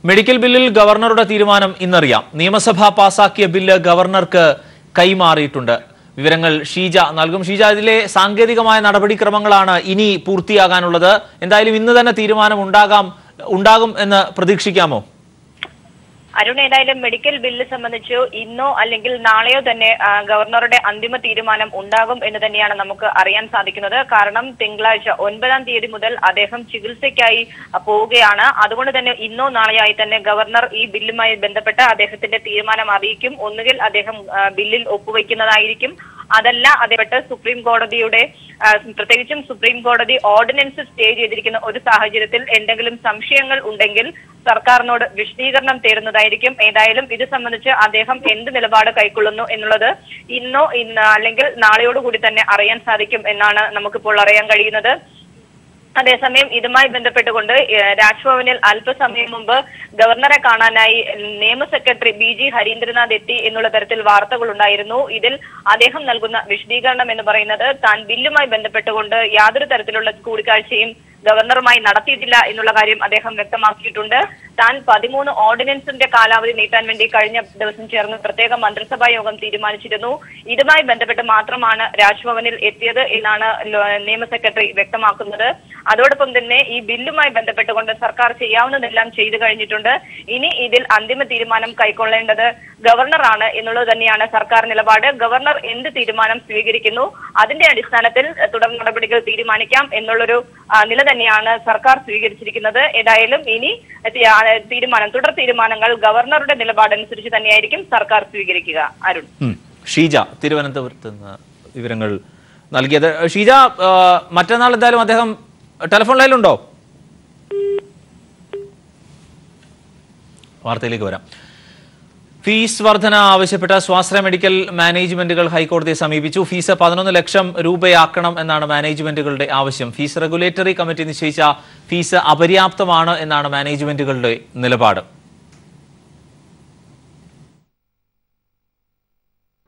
Medical ബില്ലിൽ ഗവർണറുടെ തീരുമാനം ഇന്നറിയാം. നിയമസഭ പാസാക്കിയ ബില്ല് ഗവർണർക്ക് കൈമാറിയിട്ടുണ്ട്. വിവരങ്ങൾ ഷീജ നൽകും. ഷീജ, ഇതിലെ സാങ്കേതികമായ നടപടിക്രമങ്ങളാണ് ഇനി പൂർത്തിയാകാനുള്ളത്. എന്തായാലും ഇന്ന് തന്നെ തീരുമാനം ഉണ്ടാകും എന്ന് പ്രതീക്ഷിക്കാമോ? അരുൺ, ഏതായാലും മെഡിക്കൽ ബില്ല് സംബന്ധിച്ച് ഇന്നോ അല്ലെങ്കിൽ നാളെയോ തന്നെ ഗവർണറുടെ അന്തിമ തീരുമാനം ഉണ്ടാകും എന്ന് തന്നെയാണ് നമുക്ക് അറിയാൻ സാധിക്കുന്നത്. കാരണം തിങ്കളാഴ്ച 9-ാം തീയതി മുതൽ അദ്ദേഹം ചികിത്സയ്ക്കായി പോവുകയാണ്. അതുകൊണ്ട് തന്നെ ഇന്നോ നാളെയായി തന്നെ ഗവർണർ ഈ ബില്ലുമായി ബന്ധപ്പെട്ട് അദ്ദേഹത്തിന്റെ തീരുമാനം അറിയിക്കും. ഒന്നുകിൽ അദ്ദേഹം ബില്ലിൽ ഒപ്പുവെക്കുന്നതായിരിക്കും, അതല്ല അതേപെട്ട് സുപ്രീം കോടതിയുടെ പ്രത്യേകിച്ചും സുപ്രീം കോടതി ഓർഡിനൻസ് സ്റ്റേ ചെയ്തിരിക്കുന്ന ഒരു സാഹചര്യത്തിൽ എന്തെങ്കിലും സംശയങ്ങൾ ഉണ്ടെങ്കിൽ സർക്കാരിനോട് വിശദീകരണം തേടുന്നതായിരിക്കും. ഏതായാലും ഇത് സംബന്ധിച്ച് അദ്ദേഹം എന്ത് നിലപാട് കൈക്കൊള്ളുന്നു എന്നുള്ളത് ഇന്നോ അല്ലെങ്കിൽ നാളെയോടുകൂടി തന്നെ അറിയാൻ സാധിക്കും എന്നാണ് നമുക്കിപ്പോൾ അറിയാൻ കഴിയുന്നത്. അതേസമയം ഇതുമായി ബന്ധപ്പെട്ടുകൊണ്ട് രാജ്ഭവനിൽ അല്പസമയം മുമ്പ് ഗവർണറെ കാണാനായി നിയമ സെക്രട്ടറി BG ഹരീന്ദ്രനാഥ് എത്തി എന്നുള്ള തരത്തിൽ വാർത്തകൾ ഉണ്ടായിരുന്നു. ഇതിൽ അദ്ദേഹം നൽകുന്ന വിശദീകരണം എന്ന് പറയുന്നത് താൻ ബില്ലുമായി ബന്ധപ്പെട്ടുകൊണ്ട് യാതൊരു തരത്തിലുള്ള കൂടിക്കാഴ്ചയും ഗവർണറുമായി നടത്തിയിട്ടില്ല എന്നുള്ള കാര്യം അദ്ദേഹം വ്യക്തമാക്കിയിട്ടുണ്ട്. താൻ 13 ഓർഡിനൻസിന്റെ കാലാവധി നീട്ടാൻ വേണ്ടി കഴിഞ്ഞ ദിവസം ചേർന്ന് പ്രത്യേക മന്ത്രിസഭാ യോഗം തീരുമാനിച്ചിരുന്നു. ഇതുമായി ബന്ധപ്പെട്ട് മാത്രമാണ് രാജ്ഭവനിൽ എത്തിയത് എന്നാണ് നിയമ സെക്രട്ടറി വ്യക്തമാക്കുന്നത്. അതോടൊപ്പം തന്നെ ഈ ബില്ലുമായി ബന്ധപ്പെട്ടുകൊണ്ട് സർക്കാർ ചെയ്യാവുന്നതെല്ലാം ചെയ്തു കഴിഞ്ഞിട്ടുണ്ട്. ഇനി ഇതിൽ അന്തിമ തീരുമാനം കൈക്കൊള്ളേണ്ടത് ഗവർണറാണ് എന്നുള്ളത് തന്നെയാണ് സർക്കാർ നിലപാട്. ഗവർണർ എന്ത് തീരുമാനം സ്വീകരിക്കുന്നു അതിന്റെ അടിസ്ഥാനത്തിൽ തുടർ നടപടികൾ തീരുമാനിക്കാം എന്നുള്ളൊരു നില തന്നെയാണ് സർക്കാർ സ്വീകരിച്ചിരിക്കുന്നത്. ഏതായാലും ഇനി തുടർ തീരുമാനങ്ങൾ ഗവർണറുടെ നിലപാടനുസരിച്ച് തന്നെയായിരിക്കും സർക്കാർ സ്വീകരിക്കുക. അരുൺ. ഷീജ തിരുവനന്തപുരത്ത് നിന്ന് വിവരങ്ങൾ നൽകിയത്. ഷീജ, മറ്റന്നാൾ എന്തായാലും അദ്ദേഹം ടെലിഫോൺ ലൈനിലുണ്ടോ? വാർത്തയിലേക്ക് വരാം. ഫീസ് വർധന ആവശ്യപ്പെട്ട സ്വാശ്രയ മെഡിക്കൽ മാനേജ്മെന്റുകൾ ഹൈക്കോടതിയെ സമീപിച്ചു. ഫീസ് 11 ലക്ഷം രൂപയാക്കണം എന്നാണ് മാനേജ്മെന്റുകളുടെ ആവശ്യം. ഫീസ് റെഗുലേറ്ററി കമ്മിറ്റി നിശ്ചയിച്ച ഫീസ് അപര്യാപ്തമാണ് എന്നാണ് മാനേജ്മെന്റുകളുടെ നിലപാട്.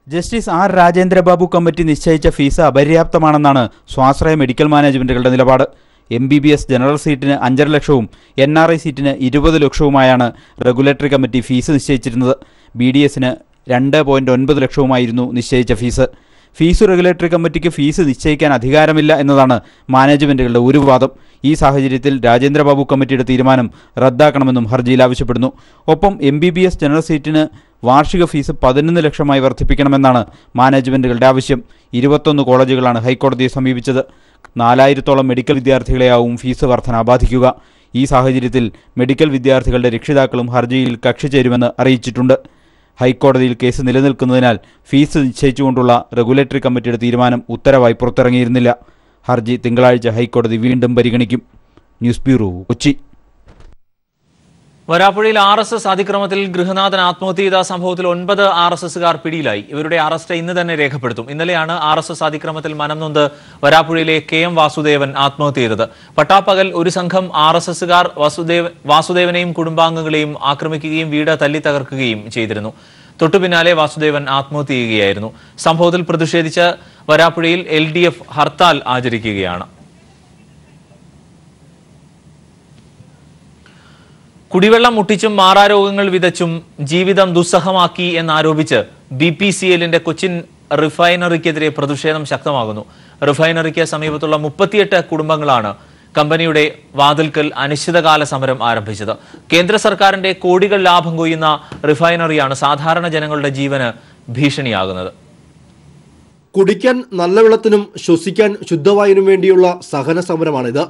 Justice R. രാജേന്ദ്രബാബു കമ്മിറ്റി നിശ്ചയിച്ച ഫീസ് അപര്യാപ്തമാണെന്നാണ് സ്വാശ്രയ മെഡിക്കൽ മാനേജ്മെന്റുകളുടെ നിലപാട്. MBBS ജനറൽ സീറ്റിന് 5.5 ലക്ഷവും NRI സീറ്റിന് 20 ലക്ഷവുമായാണ് റെഗുലേറ്ററി കമ്മിറ്റി ഫീസ് നിശ്ചയിച്ചിരുന്നത്. BDSന് 2.9 ലക്ഷവുമായിരുന്നു നിശ്ചയിച്ച ഫീസ്. ഫീസ് റെഗുലേറ്ററി കമ്മിറ്റിക്ക് ഫീസ് നിശ്ചയിക്കാൻ അധികാരമില്ല എന്നതാണ് മാനേജ്മെന്റുകളുടെ ഒരു വാദം. ഈ സാഹചര്യത്തിൽ രാജേന്ദ്രബാബു കമ്മിറ്റിയുടെ തീരുമാനം റദ്ദാക്കണമെന്നും ഹർജിയിൽ ആവശ്യപ്പെടുന്നു. ഒപ്പം MBBS ജനറൽ സീറ്റിന് വാർഷിക ഫീസ് 11 ലക്ഷമായി വർദ്ധിപ്പിക്കണമെന്നാണ് മാനേജ്മെന്റുകളുടെ ആവശ്യം. 21 കോളേജുകളാണ് ഹൈക്കോടതിയെ സമീപിച്ചത്. 4000-ഓളം മെഡിക്കൽ വിദ്യാർത്ഥികളെയാവും ഫീസ് വർധന ബാധിക്കുക. ഈ സാഹചര്യത്തിൽ മെഡിക്കൽ വിദ്യാർത്ഥികളുടെ രക്ഷിതാക്കളും ഹർജിയിൽ കക്ഷി ചേരുമെന്ന് അറിയിച്ചിട്ടുണ്ട്. ഹൈക്കോടതിയിൽ കേസ് നിലനിൽക്കുന്നതിനാൽ ഫീസ് നിശ്ചയിച്ചുകൊണ്ടുള്ള റെഗുലേറ്ററി കമ്മിറ്റിയുടെ തീരുമാനം ഉത്തരവായി പുറത്തിറങ്ങിയിരുന്നില്ല. ഹർജി തിങ്കളാഴ്ച ഹൈക്കോടതി വീണ്ടും പരിഗണിക്കും. News bureau, Kochi. വരാപ്പുഴയിൽ RSS അതിക്രമത്തിൽ ഗൃഹനാഥൻ ആത്മഹത്യ ചെയ്ത സംഭവത്തിൽ 9 RSSകാർ പിടിയിലായി. ഇവരുടെ അറസ്റ്റ് ഇന്ന് തന്നെ രേഖപ്പെടുത്തും. ഇന്നലെയാണ് RSS അതിക്രമത്തിൽ മനംനൊന്ത് വരാപ്പുഴയിലെ KM വാസുദേവൻ ആത്മഹത്യ ചെയ്തത്. പട്ടാപ്പകൽ ഒരു സംഘം RSSകാർ വാസുദേവനെയും കുടുംബാംഗങ്ങളെയും ആക്രമിക്കുകയും വീട് തല്ലി തകർക്കുകയും ചെയ്തിരുന്നു. തൊട്ടുപിന്നാലെ വാസുദേവൻ ആത്മഹത്യ ചെയ്യുകയായിരുന്നു. സംഭവത്തിൽ പ്രതിഷേധിച്ച് വരാപ്പുഴയിൽ LDF ഹർത്താൽ ആചരിക്കുകയാണ്. കുടിവെള്ളം മുട്ടിച്ചും മാറാരോഗങ്ങൾ വിതച്ചും ജീവിതം ദുസ്സഹമാക്കി എന്നാരോപിച്ച് BPCLന്റെ കൊച്ചിൻ റിഫൈനറിക്കെതിരെ പ്രതിഷേധം ശക്തമാകുന്നു. റിഫൈനറിക്ക് സമീപത്തുള്ള 38 കുടുംബങ്ങളാണ് കമ്പനിയുടെ വാതിൽക്കൽ അനിശ്ചിതകാല സമരം ആരംഭിച്ചത്. കേന്ദ്ര സർക്കാരിന്റെ കോടികൾ ലാഭം കൊയ്യുന്ന റിഫൈനറിയാണ് സാധാരണ ജനങ്ങളുടെ ജീവന് ഭീഷണിയാകുന്നത്. കുടിക്കാൻ നല്ല വെള്ളത്തിനും ശ്വസിക്കാൻ ശുദ്ധവായുവിനും വേണ്ടിയുള്ള സഹന സമരമാണിത്.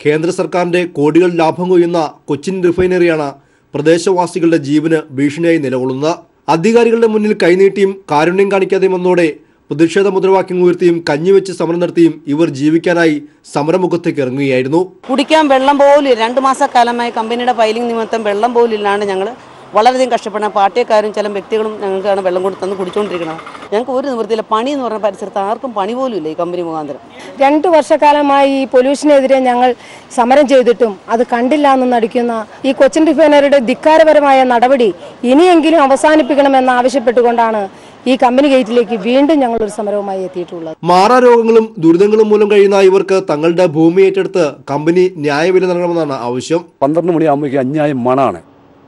കേന്ദ്ര സർക്കാരിന്റെ കോടികൾ ലാഭം കൊയ്യുന്ന കൊച്ചിൻ റിഫൈനറിയാണ് പ്രദേശവാസികളുടെ ജീവന് ഭീഷണിയായി നിലകൊള്ളുന്നത്. അധികാരികളുടെ മുന്നിൽ കൈനീട്ടിയും കാരുണ്യം കാണിക്കാതെയും വന്നോടെ പ്രതിഷേധ മുദ്രാവാക്യം ഉയർത്തിയും കഞ്ഞിവെച്ച് സമരം നടത്തിയും ഇവർ ജീവിക്കാനായി സമരമുഖത്തേക്ക് ഇറങ്ങുകയായിരുന്നു. കുടിക്കാൻ വെള്ളം പോലും 2 മാസക്കാലമായി കമ്പനിയുടെ ഫയലിംഗ് നിമിത്തം വെള്ളം പോലും ഇല്ലാണ്ട് ഞങ്ങൾ വളരെയധികം കഷ്ടപ്പെടണം. പാർട്ടിക്കാരും ചില വ്യക്തികളും ഞങ്ങൾക്കാണ് വെള്ളം കൊണ്ട് തന്ന് കുടിച്ചുകൊണ്ടിരിക്കുന്നത്. ഞങ്ങൾക്ക് ഒരു നിവൃത്തിയില്ല. പണി എന്ന് പറഞ്ഞ പരിസരത്ത് ആർക്കും പണി പോലും ഇല്ല ഈ കമ്പനി മുഖാന്തരം. 2 വർഷക്കാലമായി ഈ പൊല്യൂഷനെതിരെ ഞങ്ങൾ സമരം ചെയ്തിട്ടും അത് കണ്ടില്ല എന്ന് നടിക്കുന്ന ഈ കൊച്ചിൻ റിഫൈനറിയുടെ ധിക്കാരപരമായ നടപടി ഇനിയെങ്കിലും അവസാനിപ്പിക്കണമെന്ന് ആവശ്യപ്പെട്ടുകൊണ്ടാണ് ഈ കമ്പനി ഗേറ്റിലേക്ക് വീണ്ടും ഞങ്ങൾ ഒരു സമരവുമായി എത്തിയിട്ടുള്ളത്. മാറാരോഗങ്ങളും ദുരിതങ്ങളും മൂലം കഴിയുന്ന ഇവർക്ക് തങ്ങളുടെ ഭൂമി ഏറ്റെടുത്ത് കമ്പനി ന്യായവില നൽകണമെന്നാണ് ആവശ്യം. 12 മണിയാകുമ്പോഴേക്കും അന്യായം മണാണ്.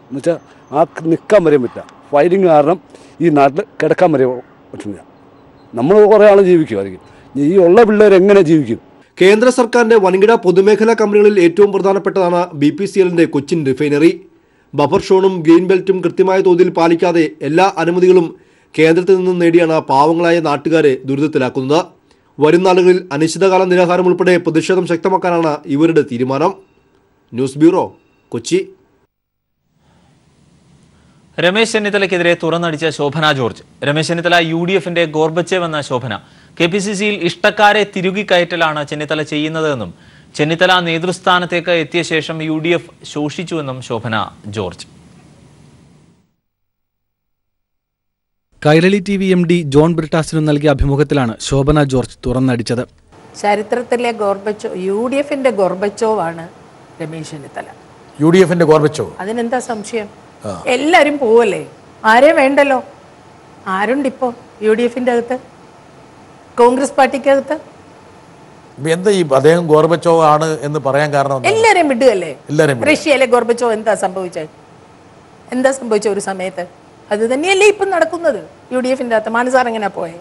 എന്നുവെച്ചാൽ ആർക്ക് നിൽക്കാൻ വരെ പറ്റില്ല. ഫയറിങ് കാരണം ഈ നാട്ടിൽ കിടക്കാൻ വരെ പറ്റുന്നില്ല. നമ്മൾ കുറേ ആൾ ജീവിക്കുമായിരിക്കും, ഈ ഉള്ള പിള്ളേർ എങ്ങനെ ജീവിക്കും? കേന്ദ്ര സർക്കാരിന്റെ വൻകിട പൊതുമേഖലാ കമ്പനികളിൽ ഏറ്റവും പ്രധാനപ്പെട്ടതാണ് BPCLന്റെ കൊച്ചിൻ റിഫൈനറി. ബഫർ ഷോണും ഗ്രീൻ ബെൽറ്റും കൃത്യമായ തോതിൽ പാലിക്കാതെ എല്ലാ അനുമതികളും കേന്ദ്രത്തിൽ നിന്നും നേടിയാണ് പാവങ്ങളായ നാട്ടുകാരെ ദുരിതത്തിലാക്കുന്നത്. വരും നാളുകളിൽ അനിശ്ചിതകാല നിരാഹാരം ഉൾപ്പെടെ പ്രതിഷേധം ശക്തമാക്കാനാണ് ഇവരുടെ തീരുമാനം. News bureau, Kochi. രമേശ് ചെന്നിത്തലയ്ക്കെതിരെ തുറന്നടിച്ച ശോഭന ജോർജ്. രമേശ് ചെന്നിത്തല UDFന്റെ ഗോർബച്ചേവ് എന്ന ശോഭന. KPCCയിൽ ഇഷ്ടക്കാരെ തിരുകിക്കയറ്റലാണ് ചെന്നിത്തല ചെയ്യുന്നതെന്നും ചെന്നിത്തല നേതൃസ്ഥാനത്തേക്ക് എത്തിയ ശേഷം UDF ശോഷിച്ചുവെന്നും ശോഭന ജോർജ്. കൈരളി TV MD ജോൺ ബ്രിട്ടാസിനു നൽകിയ അഭിമുഖത്തിലാണ് ശോഭന ജോർജ് തുറന്നടിച്ചത്. ചരിത്രത്തിലെ UDFന്റെ ഗോർബച്ചോവാണ് രമേശ് ചെന്നിത്തല. UDFന്റെ ഗോർബച്ചോവ്, അതിനെന്താ സംശയം? എല്ലാരും പോവല്ലേ, ആരെയും വേണ്ടല്ലോ. ആരുണ്ടിപ്പോ UDFന്റെ അകത്ത്, കോൺഗ്രസ് പാർട്ടിക്കകത്ത്? എന്താ ഈ അദ്ദേഹം ഗോർബച്ചോവ് ആണ് എന്ന് പറയാൻ കാരണം? എല്ലാരെയും വിടുകയല്ലേ. റഷ്യയിലെ ഗോർബച്ചോവ് എന്താ സംഭവിച്ചത്? ഒരു സമയത്ത് അത് തന്നെയല്ലേ ഇപ്പം നടക്കുന്നത് UDFന്റെ അകത്ത്. മാനസാർ എങ്ങനെ പോയെ?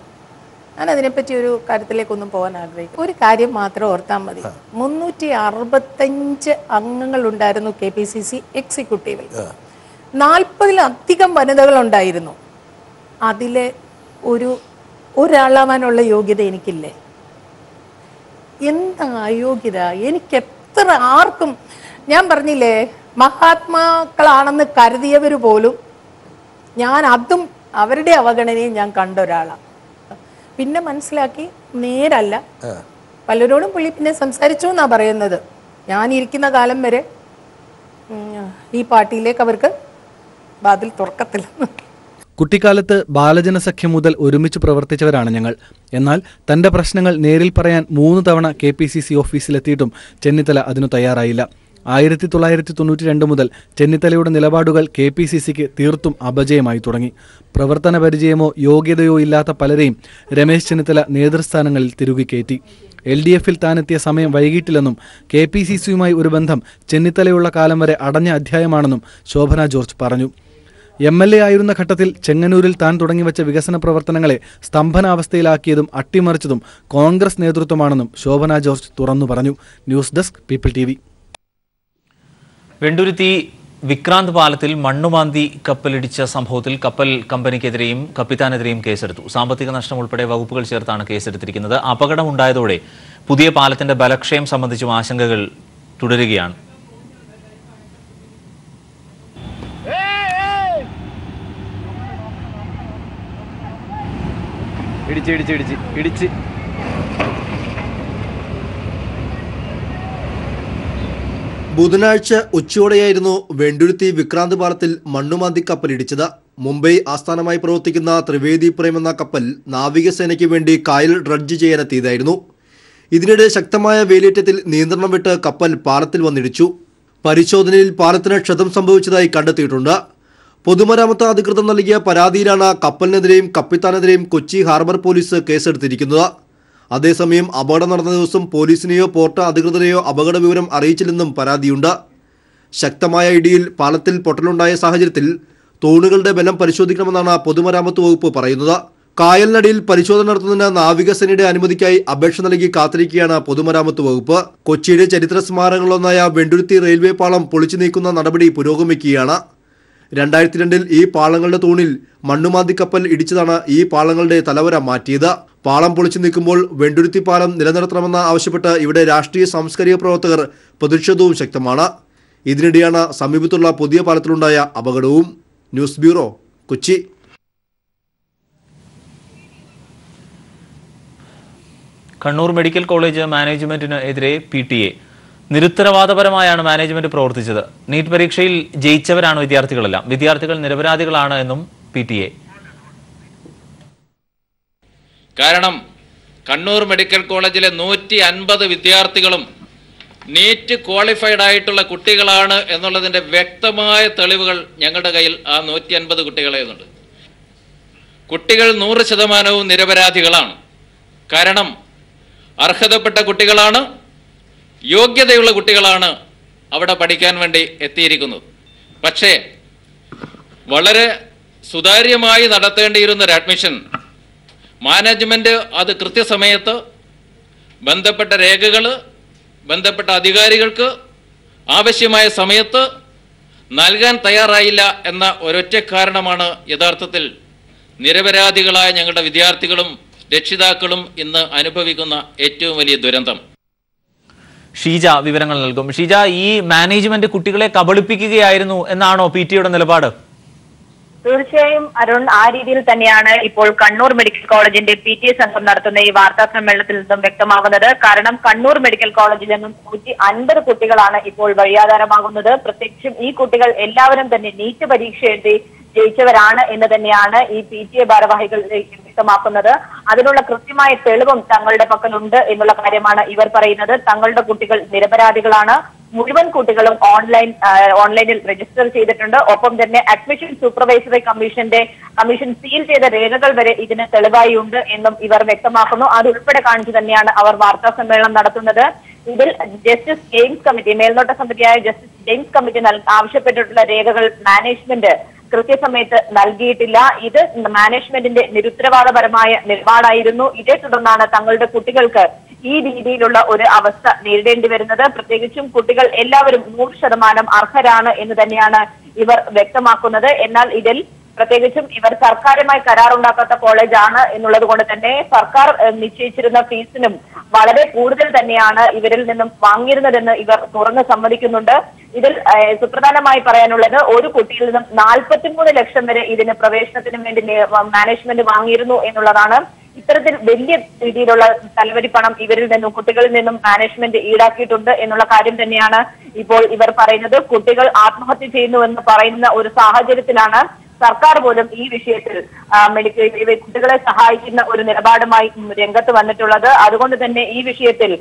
ഞാൻ അതിനെപ്പറ്റി ഒരു കാര്യത്തിലേക്കൊന്നും പോകാൻ ആഗ്രഹിക്കും. ഒരു കാര്യം മാത്രം ഓർത്താൽ മതി. 365 അംഗങ്ങൾ ഉണ്ടായിരുന്നു KPCC എക്സിക്യൂട്ടീവിൽ. 40-ലധികം വനിതകളുണ്ടായിരുന്നു. അതിലെ ഒരാളാവാനുള്ള യോഗ്യത എനിക്കില്ലേ? എന്താ അയോഗ്യത? എനിക്ക് എത്ര ആർക്കും, ഞാൻ പറഞ്ഞില്ലേ, മഹാത്മാക്കളാണെന്ന് കരുതിയവർ പോലും ഞാൻ അതും അവരുടെ അവഗണനയും ഞാൻ കണ്ട ഒരാളാണ്. പിന്നെ മനസ്സിലാക്കി നേരല്ല. പലരോടും പുള്ളി പിന്നെ സംസാരിച്ചു എന്നാ പറയുന്നത്. ഞാൻ ഇരിക്കുന്ന കാലം വരെ ഈ പാർട്ടിയിലേക്ക് അവർക്ക് വാതിൽ തുറക്കത്തില്ല. കുട്ടിക്കാലത്ത് ബാലജനസഖ്യം മുതൽ ഒരുമിച്ച് പ്രവർത്തിച്ചവരാണ് ഞങ്ങൾ. എന്നാൽ തന്റെ പ്രശ്നങ്ങൾ നേരിൽ പറയാൻ 3 തവണ KPCC ഓഫീസിലെത്തിയിട്ടും ചെന്നിത്തല അതിനു തയ്യാറായില്ല. 1992 മുതൽ ചെന്നിത്തലയുടെ നിലപാടുകൾ KPCCക്ക് തീർത്തും അപജയമായി തുടങ്ങി. പ്രവർത്തന പരിചയമോ യോഗ്യതയോ ഇല്ലാത്ത പലരെയും രമേശ് ചെന്നിത്തല നേതൃസ്ഥാനങ്ങളിൽ തിരുകിക്കയറ്റി. LDFൽ താനെത്തിയ സമയം വൈകിട്ടില്ലെന്നും KPCCയുമായി ഒരു ബന്ധം ചെന്നിത്തലയുള്ള കാലം വരെ അടഞ്ഞ അധ്യായമാണെന്നും ശോഭന ജോർജ് പറഞ്ഞു. MLA ആയിരുന്ന ഘട്ടത്തിൽ ചെങ്ങന്നൂരിൽ താൻ തുടങ്ങിവെച്ച വികസന പ്രവർത്തനങ്ങളെ സ്തംഭനാവസ്ഥയിലാക്കിയതും അട്ടിമറിച്ചതും കോൺഗ്രസ് നേതൃത്വമാണെന്നും ശോഭന ജോർജ് തുറന്നു പറഞ്ഞു. News desk people TV. Venduruthy Vikrant പാലത്തിൽ മണ്ണുമാന്തി കപ്പലിടിച്ച സംഭവത്തിൽ കപ്പൽ കമ്പനിക്കെതിരെയും കപ്പിത്താനെതിരെയും കേസെടുത്തു. സാമ്പത്തിക നഷ്ടം ഉൾപ്പെടെ വകുപ്പുകൾ ചേർത്താണ് കേസെടുത്തിരിക്കുന്നത്. അപകടമുണ്ടായതോടെ പുതിയ പാലത്തിന്റെ ബലക്ഷയം സംബന്ധിച്ചും ആശങ്കകൾ തുടരുകയാണ്. ഇടിച്ച് ബുധനാഴ്ച ഉച്ചയോടെയായിരുന്നു വെണ്ടുരുത്തി വിക്രാന്ത് പാലത്തിൽ മണ്ണുമാന്തി കപ്പൽ ഇടിച്ചത്. മുംബൈ ആസ്ഥാനമായി പ്രവർത്തിക്കുന്ന ത്രിവേദി പ്രേം എന്ന കപ്പൽ നാവികസേനയ്ക്ക് വേണ്ടി കായൽ ഡ്രഡ്ജ് ചെയ്യാനെത്തിയതായിരുന്നു. ഇതിനിടെ ശക്തമായ വേലിയേറ്റത്തിൽ നിയന്ത്രണം വിട്ട് കപ്പൽ പാലത്തിൽ വന്നിടിച്ചു. പരിശോധനയിൽ പാലത്തിന് ക്ഷതം സംഭവിച്ചതായി കണ്ടെത്തിയിട്ടുണ്ട്. പൊതുമരാമത്ത് അധികൃതർ നൽകിയ പരാതിയിലാണ് കപ്പലിനെതിരെയും കപ്പിത്താനെതിരെയും കൊച്ചി ഹാർബർ പോലീസ് കേസെടുത്തിരിക്കുന്നത്. അതേസമയം അപകടം നടന്ന ദിവസം പോലീസിനെയോ പോർട്ട് അധികൃതരെയോ അപകട വിവരം അറിയിച്ചില്ലെന്നും പരാതിയുണ്ട്. ശക്തമായ ഇടിയിൽ പാലത്തിൽ പൊട്ടലുണ്ടായ സാഹചര്യത്തിൽ തൂണുകളുടെ ബലം പരിശോധിക്കണമെന്നാണ് പൊതുമരാമത്ത് വകുപ്പ് പറയുന്നത്. കായലിനടിയിൽ പരിശോധന നടത്തുന്നതിന് നാവികസേനയുടെ അനുമതിക്കായി അപേക്ഷ നൽകി കാത്തിരിക്കുകയാണ് പൊതുമരാമത്ത് വകുപ്പ്. കൊച്ചിയുടെ ചരിത്ര സ്മാരകങ്ങളൊന്നായ വെണ്ടുരുത്തി റെയിൽവേ പാളം പൊളിച്ചു നീക്കുന്ന നടപടി പുരോഗമിക്കുകയാണ്. 2002 ഈ പാളങ്ങളുടെ തൂണിൽ മണ്ണുമാന്തി കപ്പൽ ഇടിച്ചതാണ് ഈ പാളങ്ങളുടെ തലവര മാറ്റിയത്. പാളം പൊളിച്ചു നീക്കുമ്പോൾ വെണ്ടുരുത്തി പാലം നിലനിർത്തണമെന്ന് ആവശ്യപ്പെട്ട് ഇവിടെ രാഷ്ട്രീയ സാംസ്കാരിക പ്രവർത്തകർ പ്രതിഷേധവും ശക്തമാണ്. ഇതിനിടെയാണ് സമീപത്തുള്ള പുതിയ പാലത്തിലുണ്ടായ അപകടവും. News bureau, Kochi. Kannur medical college മാനേജ്മെന്റിന് എതിരെ PTA. നിരുത്തരവാദപരമായാണ് മാനേജ്മെന്റ് പ്രവർത്തിച്ചത്. നീറ്റ് പരീക്ഷയിൽ ജയിച്ചവരാണ് വിദ്യാർത്ഥികളെല്ലാം. വിദ്യാർത്ഥികൾ നിരപരാധികളാണ് എന്നും PTA. കാരണം കണ്ണൂർ മെഡിക്കൽ കോളേജിലെ 150 വിദ്യാർത്ഥികളും നീറ്റ് ക്വാളിഫൈഡ് ആയിട്ടുള്ള കുട്ടികളാണ് എന്നുള്ളതിന്റെ വ്യക്തമായ തെളിവുകൾ ഞങ്ങളുടെ കയ്യിൽ ആ 150 കുട്ടികളെയുണ്ട്. കുട്ടികൾ 100% നിരപരാധികളാണ്. കാരണം അർഹതപ്പെട്ട കുട്ടികളാണ്, യോഗ്യതയുള്ള കുട്ടികളാണ് അവിടെ പഠിക്കാൻ വേണ്ടി എത്തിയിരിക്കുന്നത്. പക്ഷേ വളരെ സുതാര്യമായി നടത്തേണ്ടിയിരുന്ന ഒരു അഡ്മിഷൻ മാനേജ്മെന്റ് അത് കൃത്യസമയത്ത് ബന്ധപ്പെട്ട രേഖകൾ ബന്ധപ്പെട്ട അധികാരികൾക്ക് ആവശ്യമായ സമയത്ത് നൽകാൻ തയ്യാറായില്ല എന്ന ഒരൊറ്റ കാരണമാണ് യഥാർത്ഥത്തിൽ നിരപരാധികളായ ഞങ്ങളുടെ വിദ്യാർത്ഥികളും രക്ഷിതാക്കളും ഇന്ന് അനുഭവിക്കുന്ന ഏറ്റവും വലിയ ദുരന്തം. ഷീജ വിവരങ്ങൾ നൽകും. ഷീജ, ഈ മാനേജ്മെന്റ് കുട്ടികളെ കബളിപ്പിക്കുകയായിരുന്നു എന്നാണോ PTA നിലപാട്? തീർച്ചയായും അരുൺ, ആ രീതിയിൽ തന്നെയാണ് ഇപ്പോൾ കണ്ണൂർ മെഡിക്കൽ കോളേജിന്റെ PTA സംഘം നടത്തുന്ന ഈ വാർത്താ സമ്മേളനത്തിൽ നിന്നും വ്യക്തമാകുന്നത്. കാരണം കണ്ണൂർ മെഡിക്കൽ കോളേജിൽ നിന്നും 150 കുട്ടികളാണ് ഇപ്പോൾ വഴിയാധാരമാകുന്നത്. പ്രത്യേകിച്ചും ഈ കുട്ടികൾ എല്ലാവരും തന്നെ നീറ്റ് പരീക്ഷ എഴുതി ജയിച്ചവരാണ് എന്ന് തന്നെയാണ് ഈ PTA ഭാരവാഹികൾ വ്യക്തമാക്കുന്നത്. അതിനുള്ള കൃത്യമായ തെളിവും തങ്ങളുടെ പക്കലുണ്ട് എന്നുള്ള കാര്യമാണ് ഇവർ പറയുന്നത്. തങ്ങളുടെ കുട്ടികൾ നിരപരാധികളാണ്. മുഴുവൻ കുട്ടികളും ഓൺലൈനിൽ രജിസ്റ്റർ ചെയ്തിട്ടുണ്ട്. ഒപ്പം തന്നെ അഡ്മിഷൻ സൂപ്പർവൈസറി കമ്മീഷൻ സീൽ ചെയ്ത രേഖകൾ വരെ ഇതിന് തെളിവായി ഉണ്ട് എന്നും ഇവർ വ്യക്തമാക്കുന്നു. അതുൾപ്പെടെ കാണിച്ചു തന്നെയാണ് അവർ വാർത്താ സമ്മേളനം നടത്തുന്നത്. ഇതിൽ ജസ്റ്റിസ് ജെയിംസ് കമ്മിറ്റി, മേൽനോട്ട സമിതിയായ ജസ്റ്റിസ് ജെയിംസ് കമ്മിറ്റി ആവശ്യപ്പെട്ടിട്ടുള്ള രേഖകൾ മാനേജ്മെന്റ് കൃത്യസമയത്ത് നൽകിയിട്ടില്ല. ഇത് മാനേജ്മെന്റിന്റെ നിരുത്തരവാദപരമായ നിലപാടായിരുന്നു. ഇതേ തുടർന്നാണ് തങ്ങളുടെ കുട്ടികൾക്ക് ഈ രീതിയിലുള്ള ഒരു അവസ്ഥ നേരിടേണ്ടി വരുന്നത്. പ്രത്യേകിച്ചും കുട്ടികൾ എല്ലാവരും 100% അർഹരാണ് എന്ന് തന്നെയാണ് ഇവർ വ്യക്തമാക്കുന്നത്. എന്നാൽ ഇതിൽ പ്രത്യേകിച്ചും ഇവർ സർക്കാരുമായി കരാറുണ്ടാക്കാത്ത കോളേജാണ് എന്നുള്ളത് കൊണ്ട് തന്നെ സർക്കാർ നിശ്ചയിച്ചിരുന്ന ഫീസിനും വളരെ കൂടുതൽ തന്നെയാണ് ഇവരിൽ നിന്നും വാങ്ങിയിരുന്നതെന്ന് ഇവർ തുറന്ന് സമ്മതിക്കുന്നുണ്ട്. ഇതിൽ സുപ്രധാനമായി പറയാനുള്ളത്, ഒരു കുട്ടിയിൽ നിന്നും 43 ലക്ഷം വരെ ഇതിന് പ്രവേശനത്തിന് വേണ്ടി മാനേജ്മെന്റ് വാങ്ങിയിരുന്നു എന്നുള്ളതാണ്. ഇത്തരത്തിൽ വലിയ രീതിയിലുള്ള തലവരി പണം ഇവരിൽ നിന്നും കുട്ടികളിൽ നിന്നും മാനേജ്മെന്റ് ഈടാക്കിയിട്ടുണ്ട് എന്നുള്ള കാര്യം തന്നെയാണ് ഇപ്പോൾ ഇവർ പറയുന്നത്. കുട്ടികൾ ആത്മഹത്യ ചെയ്യുന്നുവെന്ന് പറയുന്ന ഒരു സാഹചര്യത്തിലാണ് സർക്കാർ പോലും ഈ വിഷയത്തിൽ കുട്ടികളെ സഹായിക്കുന്ന ഒരു നിലപാടുമായി രംഗത്ത് വന്നിട്ടുള്ളത്. അതുകൊണ്ട് തന്നെ ഈ വിഷയത്തിൽ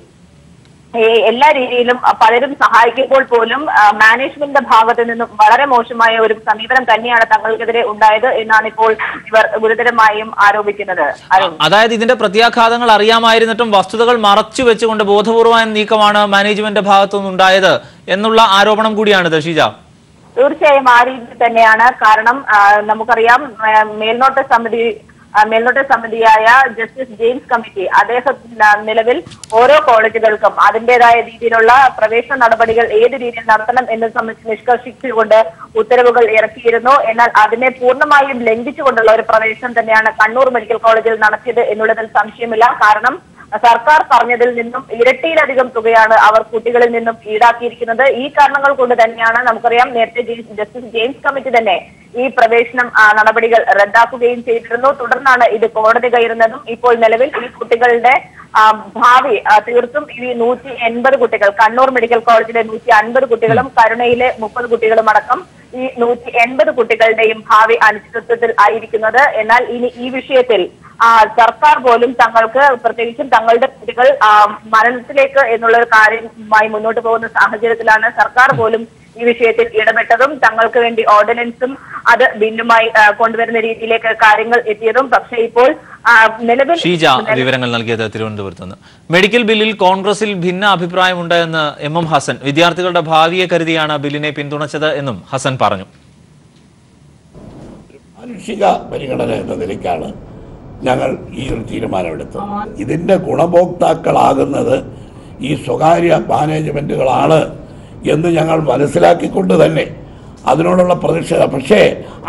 എല്ലാ രീതിയിലും പലരും സഹായിക്കുമ്പോൾ പോലും മാനേജ്മെന്റിന്റെ ഭാഗത്ത് നിന്നും വളരെ മോശമായ ഒരു സമീപനം തന്നെയാണ് തങ്ങൾക്കെതിരെ ഉണ്ടായത് എന്നാണ് ഇപ്പോൾ ഇവർ ഗുരുതരമായും ആരോപിക്കുന്നത്. അതായത് ഇതിന്റെ പ്രത്യാഘാതങ്ങൾ അറിയാമായിരുന്നിട്ടും വസ്തുതകൾ മറച്ചു വെച്ചുകൊണ്ട് ബോധപൂർവമായ നീക്കമാണ് മാനേജ്മെന്റിന്റെ ഭാഗത്തുനിന്നുണ്ടായത് എന്നുള്ള ആരോപണം കൂടിയാണ് ഷീജ. തീർച്ചയായും ആ രീതിയിൽ തന്നെയാണ്. കാരണം നമുക്കറിയാം, മേൽനോട്ട സമിതിയായ ജസ്റ്റിസ് ജെയിംസ് കമ്മിറ്റി അദ്ദേഹം നിലവിൽ ഓരോ കോളേജുകൾക്കും അതിന്റേതായ രീതിയിലുള്ള പ്രവേശന നടപടികൾ ഏത് രീതിയിൽ നടത്തണം എന്ന് സംബന്ധിച്ച് നിഷ്കർഷിച്ചുകൊണ്ട് ഉത്തരവുകൾ ഇറക്കിയിരുന്നു. എന്നാൽ അതിനെ പൂർണ്ണമായും ലംഘിച്ചുകൊണ്ടുള്ള ഒരു പ്രവേശനം തന്നെയാണ് കണ്ണൂർ മെഡിക്കൽ കോളേജിൽ നടത്തിയത് എന്നുള്ളതിൽ സംശയമില്ല. കാരണം സർക്കാർ പറഞ്ഞതിൽ നിന്നും ഇരട്ടിയിലധികം തുകയാണ് അവർ കുട്ടികളിൽ നിന്നും ഈടാക്കിയിരിക്കുന്നത്. ഈ കാരണങ്ങൾ കൊണ്ട് തന്നെയാണ് നമുക്കറിയാം, നേരത്തെ ജസ്റ്റിസ് ജെയിംസ് കമ്മിറ്റി തന്നെ ഈ പ്രവേശനം നടപടികൾ റദ്ദാക്കുകയും ചെയ്തിരുന്നു. തുടർന്നാണ് ഇത് കോടതി കയറുന്നതും. ഇപ്പോൾ നിലവിൽ ഈ കുട്ടികളുടെ ഭാവി തീർത്തും ഈ 180 കുട്ടികൾ, കണ്ണൂർ മെഡിക്കൽ കോളേജിലെ 150 കുട്ടികളും കരുണയിലെ 30 കുട്ടികളും അടക്കം ഈ 180 കുട്ടികളുടെയും ഭാവി അനിശ്ചിതത്വത്തിൽ ആയിരിക്കുന്നത്. എന്നാൽ ഇനി ഈ വിഷയത്തിൽ സർക്കാർ പോലും തങ്ങൾക്ക്, പ്രത്യേകിച്ചും തങ്ങളുടെ കുട്ടികൾ മരണത്തിലേക്ക് എന്നുള്ള ഒരു കാര്യമായി മുന്നോട്ട് പോകുന്ന സാഹചര്യത്തിലാണ് സർക്കാർ പോലും ഈ വിഷയത്തിൽ ഇടപെട്ടതും തങ്ങൾക്ക് വേണ്ടി ഓർഡിനൻസും അത് ബില്ലുമായി കൊണ്ടുവരുന്ന രീതിയിലേക്ക് കാര്യങ്ങൾ എത്തിയതും. പക്ഷേ ഇപ്പോൾ നിലവിൽ ഷീജ വിവരങ്ങൾ നൽകിയത് തിരുവനന്തപുരത്ത് നിന്ന്. മെഡിക്കൽ ബില്ലിൽ കോൺഗ്രസിൽ ഭിന്ന അഭിപ്രായമുണ്ട് എന്ന് MM ഹസൻ. വിദ്യാർത്ഥികളുടെ ഭാവിയെ കരുതിയാണ് ബില്ലിനെ പിന്തുണച്ചത് എന്നും ഹസൻ പറഞ്ഞു. മാനുഷിക പരിഗണന എന്ന നിലയ്ക്കാണ് ഞങ്ങൾ ഈ ഒരു തീരുമാനമെടുത്തത്. ഇതിൻ്റെ ഗുണഭോക്താക്കളാകുന്നത് ഈ സ്വകാര്യ മാനേജ്മെൻറ്റുകളാണ് എന്ന് ഞങ്ങൾ മനസ്സിലാക്കിക്കൊണ്ട് തന്നെ അതിനോടുള്ള പ്രതിഷേധം. പക്ഷേ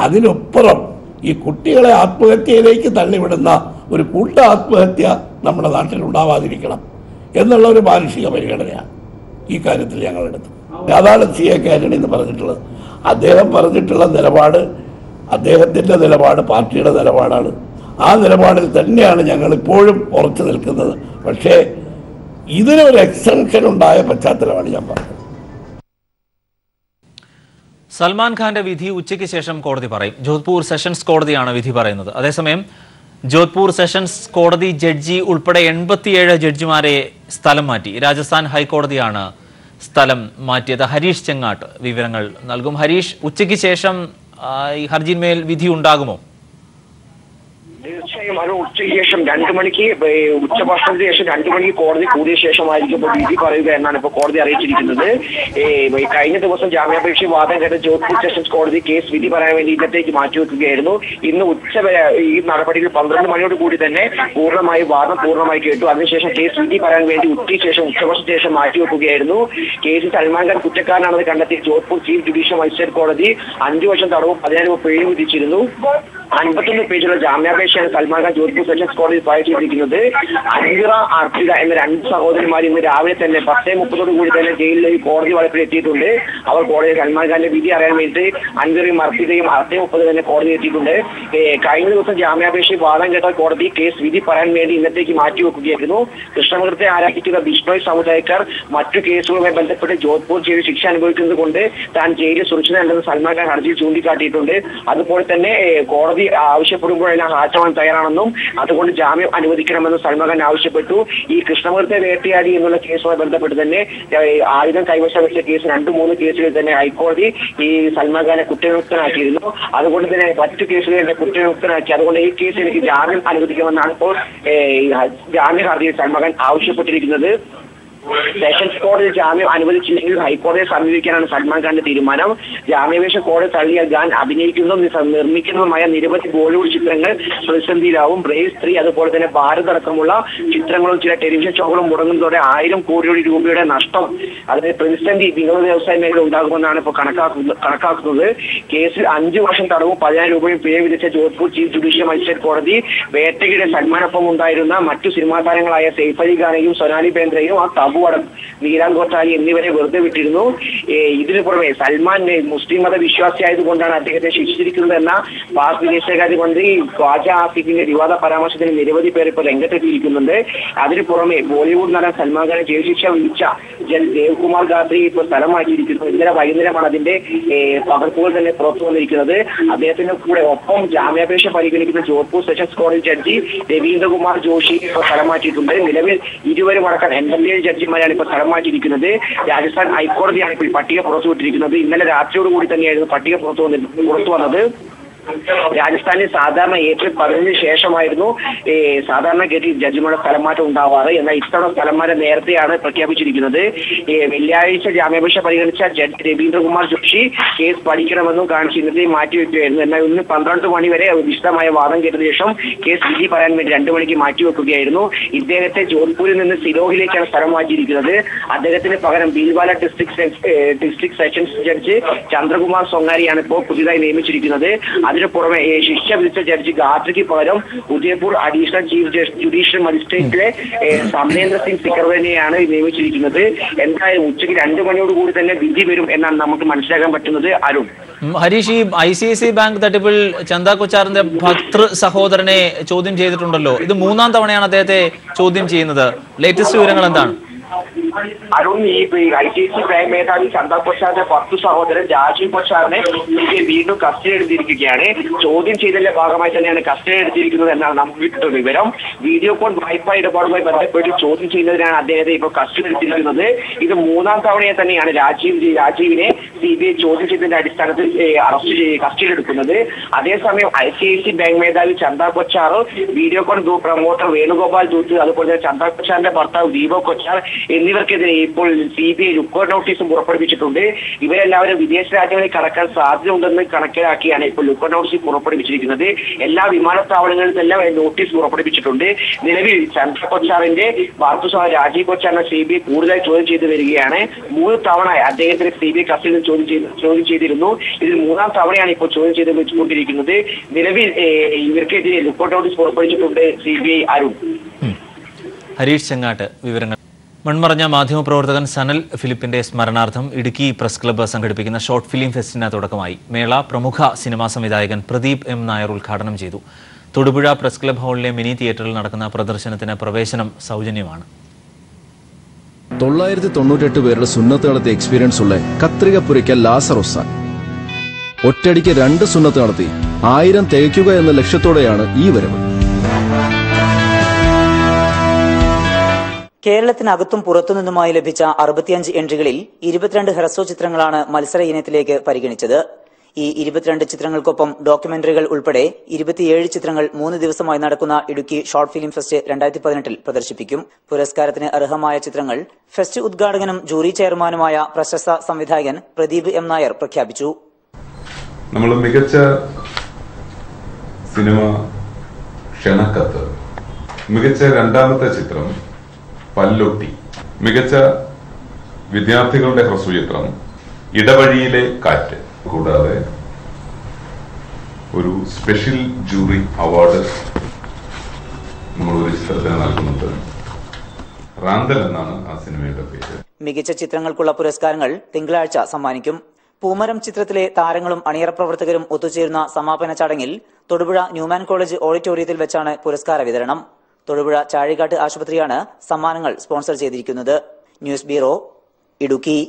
അതിനപ്പുറം ഈ കുട്ടികളെ ആത്മഹത്യയിലേക്ക് തള്ളിവിടുന്ന ഒരു കൂട്ട ആത്മഹത്യ നമ്മുടെ നാട്ടിൽ ഉണ്ടാവാതിരിക്കണം എന്നുള്ള ഒരു മാനുഷിക പരിഗണനയാണ് ഈ കാര്യത്തിൽ ഞങ്ങൾ എടുത്തത്. അതാണ് CA ആന്റണി എന്ന് പറഞ്ഞിട്ടുള്ളത്. അദ്ദേഹം പറഞ്ഞിട്ടുള്ള നിലപാട് അദ്ദേഹത്തിൻ്റെ നിലപാട് പാർട്ടിയുടെ നിലപാടാണ്. ആ നിലപാടിൽ തന്നെയാണ് ഞങ്ങൾ ഇപ്പോഴും ഉറച്ചു നിൽക്കുന്നത്. പക്ഷേ ഇതിനൊരു എക്സംഷൻ ഉണ്ടായ പശ്ചാത്തലമാണ് ഞാൻ പറഞ്ഞത്. സൽമാൻ ഖാന്റെ വിധി ഉച്ചയ്ക്ക് ശേഷം കോടതി പറയും. ജോധ്പൂർ സെഷൻസ് കോടതിയാണ് വിധി പറയുന്നത്. അതേസമയം ജോധ്പൂർ സെഷൻസ് കോടതി ജഡ്ജി ഉൾപ്പെടെ 87 ജഡ്ജിമാരെ സ്ഥലം മാറ്റി. രാജസ്ഥാൻ ഹൈക്കോടതിയാണ് സ്ഥലം മാറ്റിയത്. ഹരീഷ് ചെങ്ങാട്ട് വിവരങ്ങൾ നൽകും. ഹരീഷ്, ഉച്ചയ്ക്ക് ശേഷം ഈ ഹർജിന്മേൽ വിധി ഉണ്ടാകുമോ? തീർച്ചയായും മറു ഉച്ചയ്ക്ക് ശേഷം 2 മണിക്ക് ഉച്ചഭക്ഷണത്തിന് ശേഷം 2 മണിക്ക് കോടതി കൂടിയ ശേഷമായിരിക്കും ഇപ്പോൾ വിധി പറയുക എന്നാണ് ഇപ്പോൾ കോടതി അറിയിച്ചിരിക്കുന്നത്. കഴിഞ്ഞ ദിവസം ജാമ്യാപേക്ഷ വാദം കേട്ട ജോധ്പൂർ സെഷൻസ് കോടതി കേസ് വിധി പറയാൻ വേണ്ടി ഇന്നത്തേക്ക് മാറ്റിവെക്കുകയായിരുന്നു. ഇന്ന് ഉച്ചവരെ ഈ നടപടികൾ 12 മണിയോട് കൂടി തന്നെ വാദം പൂർണ്ണമായി കേട്ടു. അതിനുശേഷം കേസ് വിധി പറയാൻ വേണ്ടി ഉച്ചഭക്ഷണത്തിന് ശേഷം മാറ്റിവെക്കുകയായിരുന്നു. കേസിൽ സൽമാൻ ഖാൻ കുറ്റക്കാരനാണെന്ന് കണ്ടെത്തിയ ജോധ്പൂർ ചീഫ് ജുഡീഷ്യൽ മജിസ്ട്രേറ്റ് കോടതി 5 വർഷം തടവും 15 രൂപ പിഴയും വിധിച്ചിരുന്നു. 51 പേജുള്ള ജാമ്യാപേക്ഷയാണ് സൽമാൻ ഖാൻ ജോധ്പൂർ സെഷൻസ് കോടതി ഫയൽ ചെയ്തിരിക്കുന്നത്. അൻവിറ അർപ്പിത എന്ന 2 സഹോദരന്മാർ ഇന്ന് രാവിലെ തന്നെ 10:30 കൂടി തന്നെ ജയിലിൽ കോടതി വളപ്പിൽ എത്തിയിട്ടുണ്ട്. അവർ കോടതി സൽമാൻ ഖാന്റെ വിധി അറിയാൻ വേണ്ടി അൻവിറയും അർപ്പിതയും 10:30 തന്നെ കോടതി എത്തിയിട്ടുണ്ട്. കഴിഞ്ഞ ദിവസം ജാമ്യാപേക്ഷ വാദം കേട്ട കോടതി കേസ് വിധി പറയാൻ വേണ്ടി ഇന്നത്തേക്ക് മാറ്റിവെക്കുകയായിരുന്നു. കൃഷ്ണമൃഗത്തെ ആരാധിക്കുന്ന ബിഷ്ണോയ് സമുദായക്കാർ മറ്റു കേസുകളുമായി ബന്ധപ്പെട്ട് ജോധ്പൂർ ജയിലിൽ ശിക്ഷ അനുഭവിക്കുന്നത് കൊണ്ട് താൻ ജയിലിൽ സുരക്ഷിതനല്ലെന്ന് സൽമാൻ ഖാൻ ഹർജിയിൽ ചൂണ്ടിക്കാട്ടിയിട്ടുണ്ട്. അതുപോലെ തന്നെ കോടതി ആവശ്യപ്പെടുമ്പോഴെല്ലാം ഹാജരാവാൻ തയ്യാറാണെന്നും അതുകൊണ്ട് ജാമ്യം അനുവദിക്കണമെന്നും സൽമാൻ ഖാൻ ആവശ്യപ്പെട്ടു. ഈ കൃഷ്ണമൃഗത്തെ വേട്ടയാടി എന്നുള്ള കേസുമായി ബന്ധപ്പെട്ട് തന്നെ ആയുധം കൈവശം വെച്ച കേസ് 2-3 കേസുകളിൽ തന്നെ ഹൈക്കോടതി ഈ സൽമാൻ ഖാനെ കുറ്റവിമുക്തനാക്കിയിരുന്നു. അതുകൊണ്ട് തന്നെ മറ്റു കേസുകളിൽ കുറ്റവിമുക്തനാക്കി. അതുകൊണ്ട് ഈ കേസിൽ എനിക്ക് ജാമ്യം അനുവദിക്കുമെന്നാണ് ഇപ്പോൾ ജാമ്യ ഹർജിയിൽ സൽമാൻ ഖാൻ ആവശ്യപ്പെട്ടിരിക്കുന്നത്. സെഷൻസ് കോടതി ജാമ്യം അനുവദിച്ചില്ലെങ്കിൽ ഹൈക്കോടതിയെ സമീപിക്കാനാണ് സൽമാൻ ഖാന്റെ തീരുമാനം. ജാമ്യാപേക്ഷ കോടതി തള്ളിയ ഖാൻ അഭിനയിക്കുന്നതും നിർമ്മിക്കുന്നതുമായ നിരവധി ബോളിവുഡ് ചിത്രങ്ങൾ പ്രതിസന്ധിയിലാവും. ബ്രേവ് 3 അതുപോലെ തന്നെ ഭാരത് അടക്കമുള്ള ചിത്രങ്ങളും ചില ടെലിവിഷൻ ഷോകളും മുടങ്ങുന്നതോടെ 1000 കോടി രൂപയുടെ നഷ്ടം, അതിന് പ്രതിസന്ധി വിനോദ വ്യവസായ മേഖല ഉണ്ടാകുമെന്നാണ് ഇപ്പോൾ കണക്കാക്കുന്നത്. കേസിൽ 5 വർഷം തടവും 10,000 രൂപയും പിഴ വിധിച്ച ജോധ്പൂർ ചീഫ് ജുഡീഷ്യൽ മജിസ്ട്രേറ്റ് കോടതി വേട്ടയ്ക്കിടെ സൽമാനൊപ്പം ഉണ്ടായിരുന്ന മറ്റു സിനിമാ താരങ്ങളായ സെയ്ഫ് അലി ഖാനെയും സൊനാലി ബേന്ദ്രയും നീരാൻ ഗോട്ടാലി എന്നിവരെ വെറുതെ വിട്ടിരുന്നു. ഇതിനു പുറമെ സൽമാൻ മുസ്ലിം മത വിശ്വാസിയായതുകൊണ്ടാണ് അദ്ദേഹത്തെ ശിക്ഷിച്ചിരിക്കുന്നത് എന്ന പാക് വിദേശകാര്യമന്ത്രി ഖ്വാജ ആസിഫിന്റെ വിവാദ പരാമർശത്തിന് നിരവധി പേർ ഇപ്പോൾ രംഗത്തെത്തിയിരിക്കുന്നുണ്ട്. അതിനു പുറമെ ബോളിവുഡ് നടൻ സൽമാൻ ഖാനെ ജയിൽ ശിക്ഷ വിധിച്ച ദേവ്കുമാർ ഗാത്രി ഇപ്പോൾ സ്ഥലം മാറ്റിയിരിക്കുന്നു. ഇന്നലെ വൈകുന്നേരമാണ് അതിന്റെ പകർപ്പുകൾ തന്നെ പുറത്തു വന്നിരിക്കുന്നത്. അദ്ദേഹത്തിന്റെ കൂടെ ഒപ്പം ജാമ്യാപേക്ഷ പരിഗണിക്കുന്ന ജോധ്പൂർ സെഷൻസ് കോടതി ജഡ്ജി രവീന്ദ്രകുമാർ ജോഷി ഇപ്പോൾ സ്ഥലം മാറ്റിയിട്ടുണ്ട്. നിലവിൽ ഇരുവരും അടക്കം 87 ജഡ്ജിമാരാണ് ഇപ്പോൾ സ്ഥലം മാറ്റിയിരിക്കുന്നത്. രാജസ്ഥാൻ ഹൈക്കോടതിയാണ് ഇപ്പോൾ പട്ടിക പുറത്തുവിട്ടിരിക്കുന്നത്. ഇന്നലെ രാത്രിയോടുകൂടി തന്നെയായിരുന്നു പട്ടിക പുറത്തു വന്നത്. രാജസ്ഥാനിൽ സാധാരണ ഏപ്രിൽ 15 ശേഷമായിരുന്നു സാധാരണ ഗതിയിൽ ജഡ്ജിമാരുടെ സ്ഥലംമാറ്റം ഉണ്ടാവാറ്. എന്നാൽ ഇത്തവണ സ്ഥലംമാറ്റം നേരത്തെയാണ് പ്രഖ്യാപിച്ചിരിക്കുന്നത്. വെള്ളിയാഴ്ച ജാമ്യാപേക്ഷ പരിഗണിച്ച ജഡ്ജി രവീന്ദ്രകുമാർ ജോഷി കേസ് പഠിക്കണമെന്നും കാണിച്ച് ഇന്നത്തെ മാറ്റിവെക്കുകയായിരുന്നു. എന്നാൽ ഇന്ന് 12 മണി വരെ വിശദമായ വാദം കേട്ടതിനു ശേഷം കേസ് വിധി പറയാൻ വേണ്ടി 2 മണിക്ക് മാറ്റിവെക്കുകയായിരുന്നു. ഇദ്ദേഹത്തെ ജോധ്പൂരിൽ നിന്ന് സിലോഹിലേക്കാണ് സ്ഥലം മാറ്റിയിരിക്കുന്നത്. അദ്ദേഹത്തിന് പകരം ഭീൽവാല ഡിസ്ട്രിക്ട് സെഷൻസ് ജഡ്ജി ചന്ദ്രകുമാർ സൊങ്ങാരിയാണ് ഇപ്പോൾ പുതിയതായി നിയമിച്ചിരിക്കുന്നത്. അതിനു പുറമെ ശിക്ഷ വിധിച്ച ജഡ്ജി ഗാത്രിക്ക് പകരം ഉദയപൂർ അഡീഷണൽ ചീഫ് ജുഡീഷ്യൽ മജിസ്ട്രേറ്റിലെ സമരേന്ദ്ര സിംഗ് സിക്കർവേനെയാണ് നിയമിച്ചിരിക്കുന്നത്. എന്തായാലും ഉച്ചയ്ക്ക് 2 മണിയോടുകൂടി തന്നെ വിധി വരും എന്നാണ് നമുക്ക് മനസ്സിലാക്കാൻ പറ്റുന്നത്. അരുൺ, ഹരീഷ്, ഈ ICICI ബാങ്ക് തട്ടിപ്പിൽ ചന്ദ കൊച്ചാറിന്റെ ഭക്തൃ സഹോദരനെ ചോദ്യം ചെയ്തിട്ടുണ്ടല്ലോ. ഇത് 3ാം തവണയാണ് അദ്ദേഹത്തെ ചോദ്യം ചെയ്യുന്നത്. ലേറ്റസ്റ്റ് വിവരങ്ങൾ എന്താണ്? അരുൺ, ഈ ICICI ബാങ്ക് മേധാവി ചന്ദ കൊച്ചാറിന്റെ 10 സഹോദരൻ രാജീവ് കൊച്ചാറിനെ വീണ്ടും കസ്റ്റഡി എടുത്തിരിക്കുകയാണ്. ചോദ്യം ചെയ്തതിന്റെ ഭാഗമായി തന്നെയാണ് കസ്റ്റഡി എടുത്തിരിക്കുന്നത് എന്നാണ് നമുക്ക് കിട്ടുന്ന വിവരം. വീഡിയോകോൺ വായ്പ ഇടപാടുമായി ബന്ധപ്പെട്ട് ചോദ്യം ചെയ്യുന്നതിനാണ് അദ്ദേഹത്തെ ഇപ്പോൾ കസ്റ്റഡി എടുത്തിരിക്കുന്നത്. ഇത് 3ാം തവണയെ തന്നെയാണ് രാജീവിനെ CBI ചോദ്യം ചെയ്തതിന്റെ അടിസ്ഥാനത്തിൽ കസ്റ്റഡി എടുക്കുന്നത്. അതേസമയം ICICI ബാങ്ക് മേധാവി ചന്ദ കൊച്ചാർ, വീഡിയോകോൺ ഗ്രൂപ്പ് പ്രൊമോട്ടർ വേണുഗോപാൽ ദൂത്ത്, അതുപോലെ തന്നെ ചന്ദ കൊച്ചാറിന്റെ ഭർത്താവ് ദീപക് കൊച്ചാർ എന്നിവർക്കെതിരെ ഇപ്പോൾ CBI ലുക്കൌട്ട് നോട്ടീസും പുറപ്പെടുവിച്ചിട്ടുണ്ട്. ഇവരെല്ലാവരും വിദേശ രാജ്യങ്ങളിൽ കടക്കാൻ സാധ്യതയുണ്ടെന്ന് കണക്കിലാക്കിയാണ് ഇപ്പോൾ ലുക്കൌട്ട് നോട്ടീസ് പുറപ്പെടുവിച്ചിരിക്കുന്നത്. എല്ലാ വിമാനത്താവളങ്ങളിലും എല്ലാം നോട്ടീസ് പുറപ്പെടുവിച്ചിട്ടുണ്ട്. നിലവിൽ ചന്ദ്ര കൊച്ചാറിന്റെ ഭർത്തൃ രാജീവ് കൊച്ചാറിനെ CBI കൂടുതലായി ചോദ്യം ചെയ്തു വരികയാണ്. 3 തവണ അദ്ദേഹത്തിന് CBI കസ്റ്റഡിയിൽ ചോദ്യം ചെയ്തിരുന്നു. ഇതിൽ 3ാം തവണയാണ് ഇപ്പോൾ ചോദ്യം ചെയ്ത് വെച്ചുകൊണ്ടിരിക്കുന്നത്. നിലവിൽ ഇവർക്കെതിരെ ലുക്കൌട്ട് നോട്ടീസ് പുറപ്പെടുവിച്ചിട്ടുണ്ട് CBI. അരുൺ, ഹരീഷ് ചെങ്ങാട്ട് വിവരങ്ങൾ. മൺമറഞ്ഞ മാധ്യമപ്രവർത്തകൻ സനൽ ഫിലിപ്പിന്റെ സ്മരണാർത്ഥം ഇടുക്കി പ്രസ് ക്ലബ്ബ് സംഘടിപ്പിക്കുന്ന ഷോർട്ട് ഫിലിം ഫെസ്റ്റിന് തുടക്കമായി. മേള പ്രമുഖ സിനിമാ സംവിധായകൻ പ്രദീപ് M. നായർ ഉദ്ഘാടനം ചെയ്തു. തൊടുപുഴ പ്രസ് ക്ലബ്ബ് ഹാളിലെ മിനി തിയേറ്ററിൽ നടക്കുന്ന പ്രദർശനത്തിന് പ്രവേശനം സൗജന്യമാണ്. 998 പേരുടെ സുന്നത്ത് നടത്തിയ എക്സ്പീരിയൻസ് ഉള്ള കത്രികപ്പുരയ്ക്കൽ ലാസറോസാൻ ഒറ്റയടിക്ക് 2 സുന്നത്ത് നടത്തി 1000 തികയ്ക്കുക എന്ന ലക്ഷ്യത്തോടെയാണ് ഈ വരവ്. കേരളത്തിനകത്തും പുറത്തുനിന്നുമായി ലഭിച്ച 65 എൻട്രികളിൽ 22 ഹ്രസ്വ ചിത്രങ്ങളാണ് മത്സര ഇനത്തിലേക്ക് പരിഗണിച്ചത്. ഈ 22 ചിത്രങ്ങൾക്കൊപ്പം ഡോക്യുമെന്ററികൾ ഉൾപ്പെടെ 27 ചിത്രങ്ങൾ 3 ദിവസമായി നടക്കുന്ന ഇടുക്കി ഷോർട്ട് ഫിലിം ഫെസ്റ്റ് 2018 പ്രദർശിപ്പിക്കും. പുരസ്കാരത്തിന് അർഹമായ ചിത്രങ്ങൾ ഫെസ്റ്റ് ഉദ്ഘാടകനും ജൂറി ചെയർമാനുമായ പ്രശസ്ത സംവിധായകൻ പ്രദീപ് എം നായർ പ്രഖ്യാപിച്ചു. നമ്മൾ മികച്ച സിനിമ ക്ഷണക്കത്ത്, മികച്ച രണ്ടാമത്തെ ചിത്രം പല്ലൊട്ടി, മികച്ച വിദ്യാർത്ഥികളുടെ ഹ്രസ്വചിത്രം ഇടവഴിയിലെ കാറ്റ്, കൂടാതെ ഒരു സ്പെഷ്യൽ ജൂറി അവാർഡ് നമ്മൾ ഒരു ചിത്രത്തിന് നൽകുന്നുണ്ട്. റാന്തൽ എന്നാണ് ആ സിനിമയുടെ പേര്. മികച്ച ചിത്രങ്ങൾക്കുള്ള പുരസ്കാരങ്ങൾ തിങ്കളാഴ്ച സമ്മാനിക്കും. പൂമരം ചിത്രത്തിലെ താരങ്ങളും അണിയറ പ്രവർത്തകരും ഒത്തുചേരുന്ന സമാപന ചടങ്ങിൽ തൊടുപുഴ ന്യൂമാൻ കോളേജ് ഓഡിറ്റോറിയത്തിൽ വെച്ചാണ് പുരസ്കാര വിതരണം. തൊടുപുഴ ചാഴികാട്ട് ആശുപത്രിയാണ് സമ്മാനങ്ങൾ സ്പോൺസർ ചെയ്തിരിക്കുന്നത്. News bureau, Idukki.